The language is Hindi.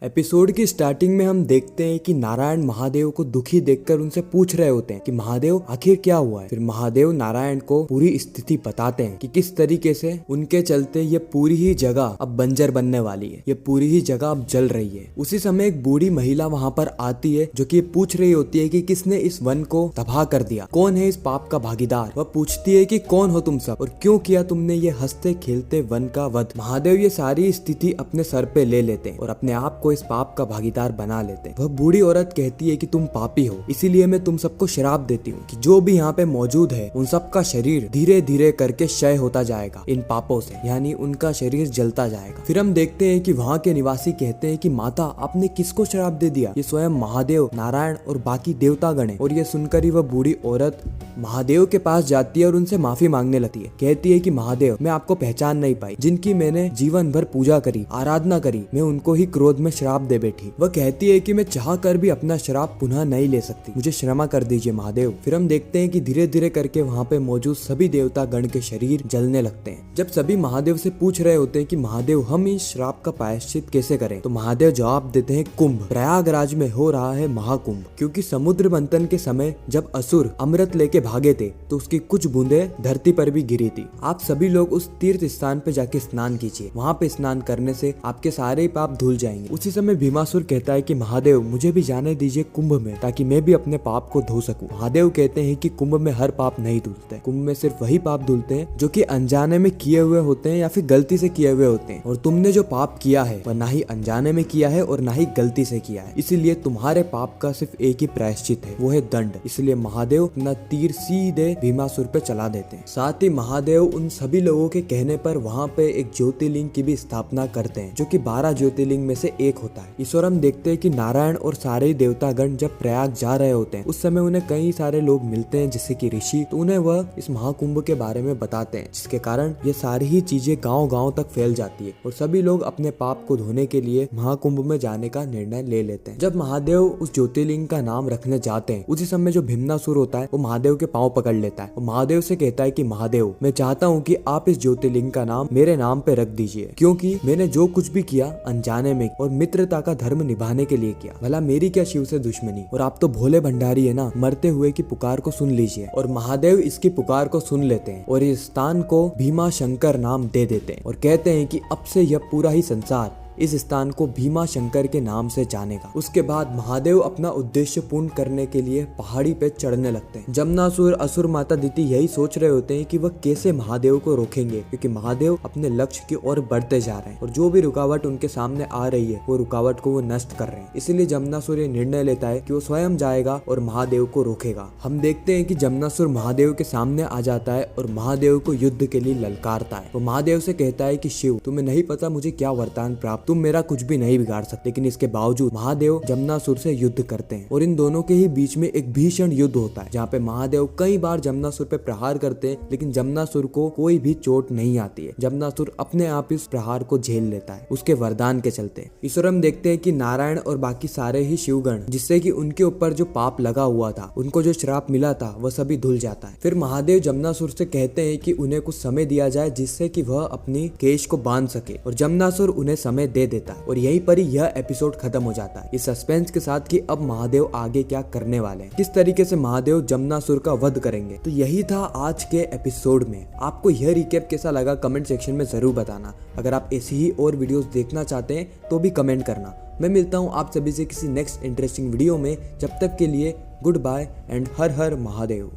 एपिसोड की स्टार्टिंग में हम देखते हैं कि नारायण महादेव को दुखी देखकर उनसे पूछ रहे होते हैं कि महादेव आखिर क्या हुआ है। फिर महादेव नारायण को पूरी स्थिति बताते हैं कि किस तरीके से उनके चलते ये पूरी ही जगह अब बंजर बनने वाली है, ये पूरी ही जगह अब जल रही है। उसी समय एक बूढ़ी महिला वहाँ पर आती है जो कि पूछ रही होती है कि किसने इस वन को तबाह कर दिया, कौन है इस पाप का भागीदार। वह पूछती है कि कौन हो तुम सब और क्यों किया तुमने ये हंसते खेलते वन का वध। महादेव ये सारी स्थिति अपने सर पे ले लेते हैं और अपने आप को इस पाप का भागीदार बना लेते हैं। वह बूढ़ी औरत कहती है कि तुम पापी हो, इसीलिए मैं तुम सबको श्राप देती हूँ कि जो भी यहाँ पे मौजूद है उन सब का शरीर धीरे धीरे करके क्षय होता जाएगा इन पापों से, यानी उनका शरीर जलता जाएगा। फिर हम देखते हैं कि वहाँ के निवासी कहते हैं कि माता आपने किसको श्राप दे दिया। ये स्वयं महादेव, नारायण और बाकी देवतागण है। और ये सुनकर ही वह बूढ़ी औरत महादेव के पास जाती है और उनसे माफी मांगने लगती है। कहती है कि महादेव मैं आपको पहचान नहीं पाई, जिनकी मैंने जीवन भर पूजा करी, आराधना करी, मैं उनको ही क्रोध में श्राप दे बैठी। वह कहती है कि मैं चाह कर भी अपना श्राप पुनः नहीं ले सकती, मुझे क्षमा कर दीजिए महादेव। फिर हम देखते हैं कि धीरे धीरे करके वहाँ पे मौजूद सभी देवता गण के शरीर जलने लगते हैं। जब सभी महादेव से पूछ रहे होते हैं कि महादेव हम इस श्राप का प्रायश्चित कैसे करें, तो महादेव जवाब देते हैं कुंभ। प्रयागराज में हो रहा है महाकुंभ, क्योंकि समुद्र मंथन के समय जब असुर अमृत लेके भागे थे तो उसकी कुछ बूंदे धरती पर भी गिरी थी। आप सभी लोग उस तीर्थ स्थान पे जाके स्नान कीजिए, वहाँ पे स्नान करने से आपके सारे पाप धुल जाएंगे। उसी समय भीमासुर कहता है कि महादेव मुझे भी जाने दीजिए कुंभ में, ताकि मैं भी अपने पाप को धो सकूं। महादेव कहते हैं कि कुंभ में हर पाप नहीं धुलते, कुंभ में सिर्फ वही पाप धुलते हैं जो कि अनजाने में किए हुए होते हैं या फिर गलती से किए हुए होते हैं। और तुमने जो पाप किया है वह ना ही अनजाने में किया है और ना ही गलती से किया है, इसीलिए तुम्हारे पाप का सिर्फ एक ही प्रायश्चित है, वो है दंड। इसलिए महादेव अपना तीर सीधे भीमासुर पे चला देते हैं। साथ ही महादेव उन सभी लोगों के कहने पर वहाँ पे एक ज्योतिर्लिंग की भी स्थापना करते हैं जो कि 12 ज्योतिर्लिंग में से एक होता है। इस और हम देखते हैं कि नारायण और सारे देवतागण जब प्रयाग जा रहे होते हैं उस समय उन्हें कई सारे लोग मिलते हैं जैसे कि ऋषि, तो उन्हें वह इस महाकुंभ के बारे में बताते हैं, जिसके कारण ये सारी ही चीजें गाँव-गाँव तक फैल जाती है और सभी लोग अपने पाप को धोने के लिए महाकुंभ में जाने का निर्णय ले लेते हैं। जब महादेव उस ज्योतिर्लिंग का नाम रखने जाते हैं उसी समय जो भीमासुर होता है वो महादेव के पाँव पकड़ लेता है और महादेव से कहता है कि महादेव मैं चाहता हूँ कि आप इस ज्योतिर्लिंग का नाम मेरे नाम पे रख दीजिए, क्योंकि मैंने जो कुछ भी किया अनजाने में और मित्रता का धर्म निभाने के लिए किया, भला मेरी क्या शिव से दुश्मनी, और आप तो भोले भंडारी है ना, मरते हुए की पुकार को सुन लीजिए। और महादेव इसकी पुकार को सुन लेते हैं और इस स्थान को भीमा शंकर नाम दे देते हैं और कहते हैं कि अब से यह पूरा ही संसार इस स्थान को भीमा शंकर के नाम से जानेगा। उसके बाद महादेव अपना उद्देश्य पूर्ण करने के लिए पहाड़ी पे चढ़ने लगते हैं। जमनासुर, असुर माता दिति यही सोच रहे होते हैं कि वह कैसे महादेव को रोकेंगे, क्योंकि महादेव अपने लक्ष्य की ओर बढ़ते जा रहे हैं और जो भी रुकावट उनके सामने आ रही है वो रुकावट को वो नष्ट कर रहे हैं। इसीलिए जमनासुर ये निर्णय लेता है कि वो स्वयं जाएगा और महादेव को रोकेगा। हम देखते हैं कि जमनासुर महादेव के सामने आ जाता है और महादेव को युद्ध के लिए ललकारता है। वो महादेव से कहता है कि शिव तुम्हें नहीं पता मुझे क्या वरदान प्राप्त, तुम मेरा कुछ भी नहीं बिगाड़ सकते। लेकिन इसके बावजूद महादेव जमनासुर से युद्ध करते हैं और इन दोनों के ही बीच में एक भीषण युद्ध होता है, जहाँ पे महादेव कई बार जमनासुर पे प्रहार करते हैं लेकिन जमनासुर को कोई भी चोट नहीं आती है। जमनासुर अपने आप इस प्रहार को झेल लेता है उसके वरदान के चलते। इस ओर हम देखते हैं कि नारायण और बाकी सारे ही शिवगण, जिससे कि उनके ऊपर जो पाप लगा हुआ था, उनको जो श्राप मिला था, वह सभी धुल जाता है। फिर महादेव जमनासुर से कहते हैं कि उन्हें कुछ समय दिया जाए जिससे कि वह अपनी केश को बांध सके और जमनासुर उन्हें समय दे देता है और यहीं पर ही यह एपिसोड खत्म हो जाता है, इस सस्पेंस के साथ कि अब महादेव आगे क्या करने वाले हैं, किस तरीके से महादेव जमनासुर का वध करेंगे। तो यही था आज के एपिसोड में। आपको यह रिकैप कैसा लगा कमेंट सेक्शन में जरूर बताना। अगर आप ऐसी ही और वीडियोस देखना चाहते हैं तो भी कमेंट करना। मैं मिलता हूँ आप सभी से किसी नेक्स्ट इंटरेस्टिंग वीडियो में। जब तक के लिए good bye and Har Har Mahadev.